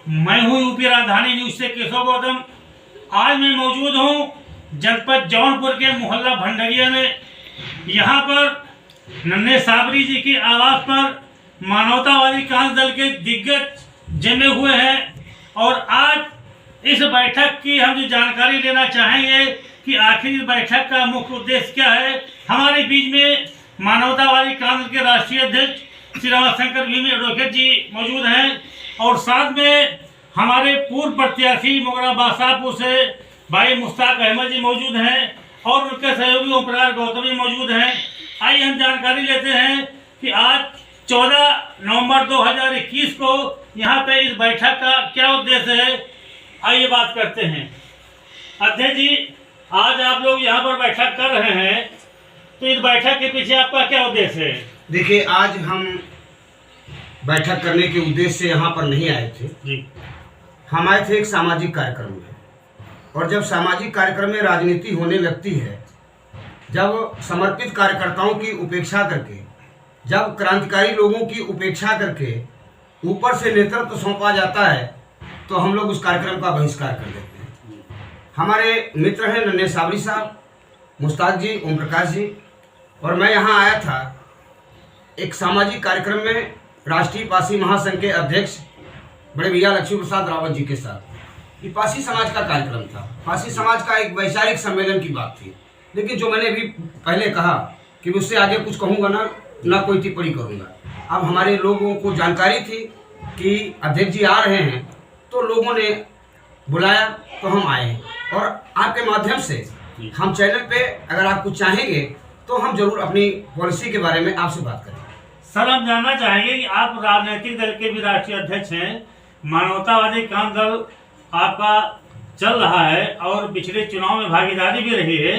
मैं हूं यूपी राजधानी न्यूज से केशव गौतम। आज मैं मौजूद हूं जनपद जौनपुर के मोहल्ला भंडरिया में। यहां पर नन्हे साबरी जी के आवास पर मानवतावादी क्रांति दल के दिग्गज जमे हुए हैं और आज इस बैठक की हम जो जानकारी लेना चाहेंगे कि आखिर इस बैठक का मुख्य उद्देश्य क्या है। हमारे बीच में मानवतावादी क्रांति दल के राष्ट्रीय अध्यक्ष श्री रमाशंकर भीम एडवोकेट जी मौजूद हैं और साथ में हमारे पूर्व प्रत्याशी मोगरा बादशाहपुर से भाई मुश्ताक अहमद जी मौजूद हैं और उनके सहयोगी ओम प्रकाश गौतम जी मौजूद हैं। आइए हम जानकारी लेते हैं कि आज 14 नवंबर 2021 को यहाँ पे इस बैठक का क्या उद्देश्य है। आइए बात करते हैं। अध्यक्ष जी, आज आप लोग यहाँ पर बैठक कर रहे हैं तो इस बैठक के पीछे आपका क्या उद्देश्य है? देखिए, आज हम बैठक करने के उद्देश्य से यहाँ पर नहीं आए थे जी। हम आए थे एक सामाजिक कार्यक्रम में, और जब सामाजिक कार्यक्रम में राजनीति होने लगती है, जब समर्पित कार्यकर्ताओं की उपेक्षा करके, जब क्रांतिकारी लोगों की उपेक्षा करके ऊपर से नेतृत्व सौंपा जाता है, तो हम लोग उस कार्यक्रम का बहिष्कार कर देते हैं। हमारे मित्र हैं नन्हे साबरी साहब, मुश्ताक जी, ओम प्रकाश जी, और मैं यहाँ आया था एक सामाजिक कार्यक्रम में राष्ट्रीय पासी महासंघ के अध्यक्ष बड़े भैया लक्ष्मी प्रसाद रावत जी के साथ। ये पासी समाज का कार्यक्रम था। पासी समाज का एक वैचारिक सम्मेलन की बात थी, लेकिन जो मैंने अभी पहले कहा कि उससे आगे कुछ कहूँगा ना कोई टिप्पणी करूँगा। अब हमारे लोगों को जानकारी थी कि अध्यक्ष जी आ रहे हैं, तो लोगों ने बुलाया तो हम आए, और आपके माध्यम से हम चैनल पे अगर आप कुछ चाहेंगे तो हम जरूर अपनी पॉलिसी के बारे में आपसे बात करेंगे। सर, हम जानना चाहेंगे कि आप राजनीतिक दल के भी राष्ट्रीय अध्यक्ष हैं, मानवतावादी क्रांति दल आपका चल रहा है और पिछले चुनाव में भागीदारी भी रही है।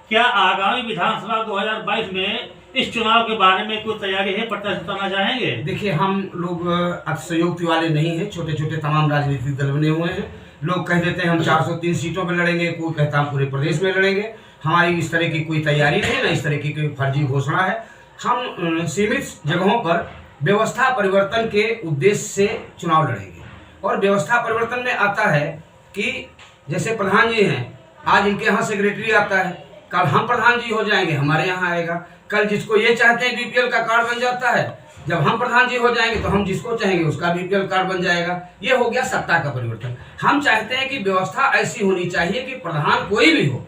क्या आगामी विधानसभा 2022 में इस चुनाव के बारे में कोई तैयारी है, प्रत्याशी करना चाहेंगे? देखिए, हम लोग अतिशयोक्ति वाले नहीं हैं। छोटे छोटे तमाम राजनीतिक दल बने हुए हैं। लोग कह देते हैं हम 403 सीटों पर लड़ेंगे, कोई कहता हम पूरे प्रदेश में लड़ेंगे। हमारी इस तरह की कोई तैयारी नहीं, ना इस तरह की कोई फर्जी घोषणा है। हम सीमित जगहों पर व्यवस्था परिवर्तन के उद्देश्य से चुनाव लड़ेंगे, और व्यवस्था परिवर्तन में आता है कि जैसे प्रधान जी हैं, आज इनके यहाँ सेक्रेटरी आता है, कल हम प्रधान जी हो जाएंगे, हमारे यहाँ आएगा। कल जिसको ये चाहते हैं बीपीएल का कार्ड बन जाता है, जब हम प्रधान जी हो जाएंगे तो हम जिसको चाहेंगे उसका बीपीएल कार्ड बन जाएगा। ये हो गया सत्ता का परिवर्तन। हम चाहते हैं कि व्यवस्था ऐसी होनी चाहिए कि प्रधान कोई भी हो,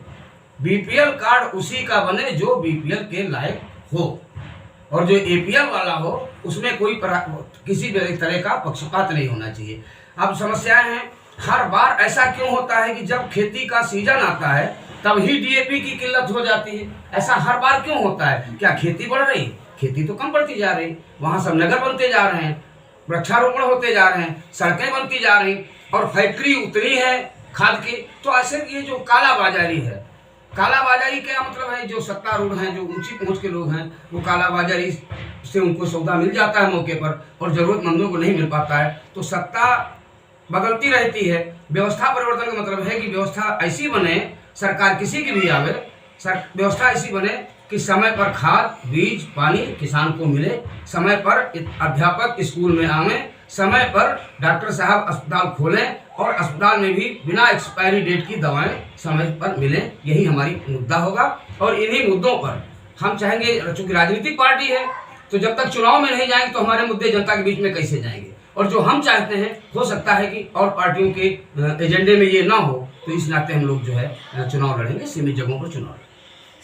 बीपीएल कार्ड उसी का बने जो बीपीएल के लायक हो, और जो एपीएल वाला हो उसमें कोई किसी भी तरह का पक्षपात नहीं होना चाहिए। अब समस्याएं हैं, हर बार ऐसा क्यों होता है कि जब खेती का सीजन आता है तब ही डीएपी की किल्लत हो जाती है? ऐसा हर बार क्यों होता है? क्या खेती बढ़ रही? खेती तो कम बढ़ती जा रही। वहाँ सब नगर बनते जा रहे हैं, वृक्षारोपण होते जा रहे हैं, सड़कें बनती जा रही, और फैक्ट्री उतनी है खाद की। तो ऐसे ये जो कालाबाजारी है, कालाबाजारी क्या मतलब है? जो सत्तारूढ़ हैं, जो ऊंची पहुंच के लोग हैं, वो कालाबाजारी से उनको सौदा मिल जाता है मौके पर, और जरूरतमंदों को नहीं मिल पाता है। तो सत्ता बदलती रहती है। व्यवस्था परिवर्तन का मतलब है कि व्यवस्था ऐसी बने, सरकार किसी की भी आवे, व्यवस्था ऐसी बने कि समय पर खाद, बीज, पानी किसान को मिले, समय पर अध्यापक स्कूल में आवे, समय पर डॉक्टर साहब अस्पताल खोलें, और अस्पताल में भी बिना एक्सपायरी डेट की दवाएं समय पर मिलें। यही हमारी मुद्दा होगा, और इन्हीं मुद्दों पर हम चाहेंगे। चूंकि राजनीतिक पार्टी है, तो जब तक चुनाव में नहीं जाएंगे तो हमारे मुद्दे जनता के बीच में कैसे जाएंगे? और जो हम चाहते हैं, हो सकता है कि और पार्टियों के एजेंडे में ये ना हो, तो इस नाते हम लोग जो है चुनाव लड़ेंगे, सीमित जगहों पर चुनाव लड़ेंगे।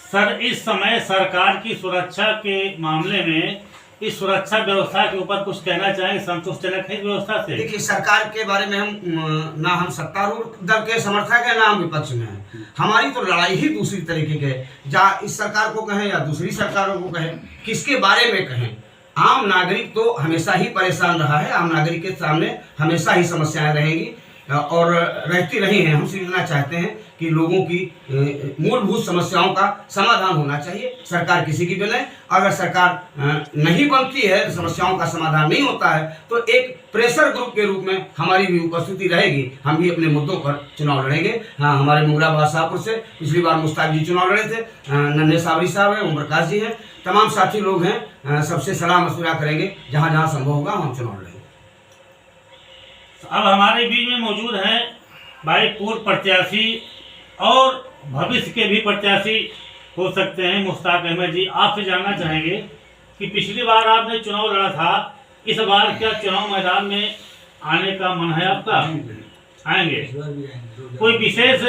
सर, इस समय सरकार की सुरक्षा के मामले में इस सुरक्षा व्यवस्था के ऊपर कुछ कहना चाहेंगे? संतोषजनक है व्यवस्था से? देखिए, सरकार के बारे में हम सत्तारूढ़ दल के समर्थक है, ना हम विपक्ष में हैं। हमारी तो लड़ाई ही दूसरी तरीके के है। जहाँ इस सरकार को कहें या दूसरी सरकारों को कहें, किसके बारे में कहें? आम नागरिक तो हमेशा ही परेशान रहा है। आम नागरिक के सामने हमेशा ही समस्याएं रहेंगी और रहती रही हैं। हम समझना चाहते हैं कि लोगों की मूलभूत समस्याओं का समाधान होना चाहिए। सरकार किसी की बने, अगर सरकार नहीं बनती है, समस्याओं का समाधान नहीं होता है, तो एक प्रेशर ग्रुप के रूप में हमारी भी उपस्थिति रहेगी। हम भी अपने मुद्दों पर चुनाव लड़ेंगे। हाँ, हमारे मोगरा बादशाहपुर से पिछली बार मुश्ताक जी चुनाव लड़े थे, नन्हे साबरी साहब हैं, ओम प्रकाश जी हैं, तमाम साथी लोग हैं। सबसे सलाह मशवरा करेंगे, जहाँ जहाँ संभव होगा हम चुनाव लड़ेंगे। अब हमारे बीच में मौजूद हैं भाई पूर्व प्रत्याशी और भविष्य के भी प्रत्याशी हो सकते हैं, मुश्ताक अहमद जी। आपसे जानना चाहेंगे कि पिछली बार आपने चुनाव लड़ा था, इस बार क्या चुनाव मैदान में आने का मन है आपका? आएंगे? कोई विशेष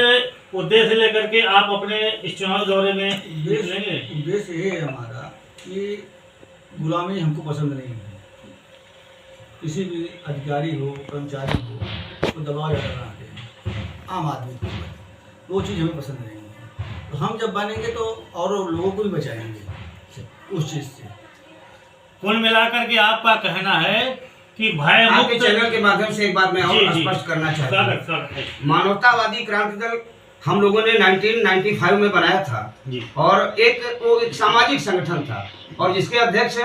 उद्देश्य लेकर के आप अपने इस चुनाव दौरे में निकलेंगे? उद्देश्य ये है हमारा कि गुलामी हमको पसंद नहीं है। किसी भी अधिकारी हो, कर्मचारी हो, तो दबाव ज़्यादा बनाते हैं आम आदमी को, वो चीज़ हमें पसंद नहीं है। तो हम जब बनेंगे तो और लोगों को भी बचाएंगे उस चीज़ से। कुल मिलाकर के आपका कहना है कि भय आपके चैनल के माध्यम से एक बात मैं और स्पष्ट करना चाहता हूँ। मानवतावादी क्रांति दल हम लोगों ने 1995 में बनाया था और वो एक सामाजिक संगठन था और जिसके अध्यक्ष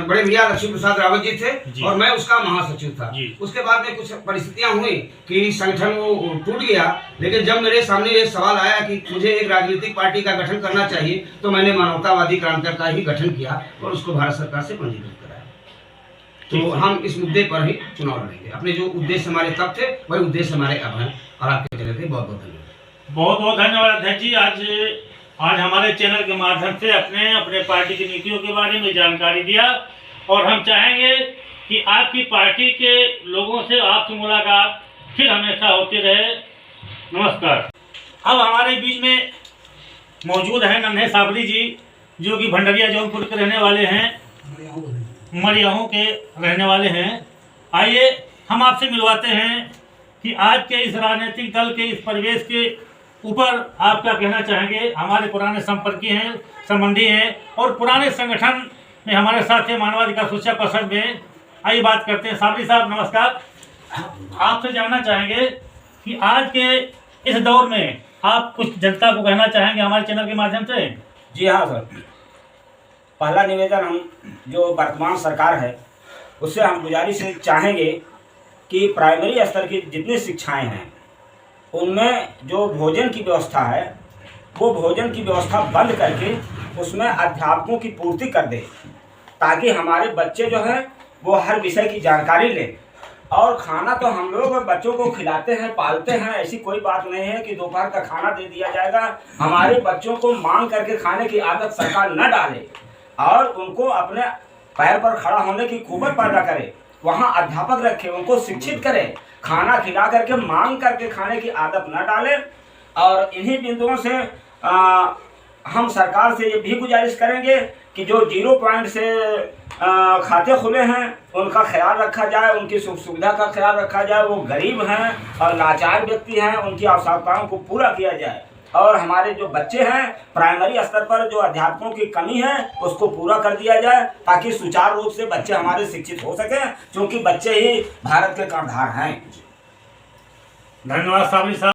बड़े भैया लक्ष्मी प्रसाद रावत जी थे और मैं उसका महासचिव था। उसके बाद में कुछ परिस्थितियां हुई कि संगठन वो टूट गया, लेकिन जब मेरे सामने ये सवाल आया कि मुझे एक राजनीतिक पार्टी का गठन करना चाहिए तो मैंने मानवतावादी क्रांति दल का ही गठन किया और उसको भारत सरकार से पंजीकृत कराया। तो हम इस मुद्दे पर ही चुनाव लड़ेंगे। अपने जो उद्देश्य हमारे तब थे वही उद्देश्य हमारे अब हैं और आपके चैनल के बहुत बहुत धन्यवाद। बहुत बहुत धन्यवाद अध्यक्ष जी। आज हमारे चैनल के माध्यम से अपने पार्टी की नीतियों के बारे में जानकारी दिया और हम चाहेंगे कि आपकी पार्टी के लोगों से आपकी मुलाकात फिर हमेशा होती रहे। नमस्कार। अब हमारे बीच में मौजूद हैं नन्हे साबरी जी, जो कि भंडरिया जौनपुर के रहने वाले हैं, मरियाहू के रहने वाले हैं। आइए हम आपसे मिलवाते हैं कि आज के इस राजनीतिक दल के इस परिवेश के ऊपर आप क्या कहना चाहेंगे। हमारे पुराने संपर्की हैं, संबंधी हैं और पुराने संगठन में हमारे साथ हैं मानवाधिकार सुरक्षा परिषद में। आइए बात करते हैं। साबरी साहब नमस्कार। आपसे जानना चाहेंगे कि आज के इस दौर में आप कुछ जनता को कहना चाहेंगे हमारे चैनल के माध्यम से? जी हाँ सर, पहला निवेदन हम जो वर्तमान सरकार है उससे हम गुजारिश चाहेंगे कि प्राइमरी स्तर की जितनी शिक्षाएं हैं उनमें जो भोजन की व्यवस्था है वो भोजन की व्यवस्था बंद करके उसमें अध्यापकों की पूर्ति कर दे, ताकि हमारे बच्चे जो हैं वो हर विषय की जानकारी लें। और खाना तो हम लोग बच्चों को खिलाते हैं, पालते हैं, ऐसी कोई बात नहीं है कि दोपहर का खाना दे दिया जाएगा। हमारे बच्चों को मांग करके खाने की आदत सरकार न डाले और उनको अपने पैर पर खड़ा होने की कुव्वत पैदा करे। वहाँ अध्यापक रखे, उनको शिक्षित करें, खाना खिला करके मांग करके खाने की आदत न डालें। और इन्हीं बिंदुओं से हम सरकार से ये भी गुजारिश करेंगे कि जो 0 पॉइंट से खाते खुले हैं उनका ख्याल रखा जाए, उनकी सुख सुविधा का ख्याल रखा जाए। वो गरीब हैं और लाचार व्यक्ति हैं, उनकी आवश्यकताओं को पूरा किया जाए। और हमारे जो बच्चे हैं प्राइमरी स्तर पर जो अध्यापकों की कमी है उसको पूरा कर दिया जाए, ताकि सुचारू रूप से बच्चे हमारे शिक्षित हो सकें, क्योंकि बच्चे ही भारत के कर्णधार हैं। धन्यवाद साबरी साहब।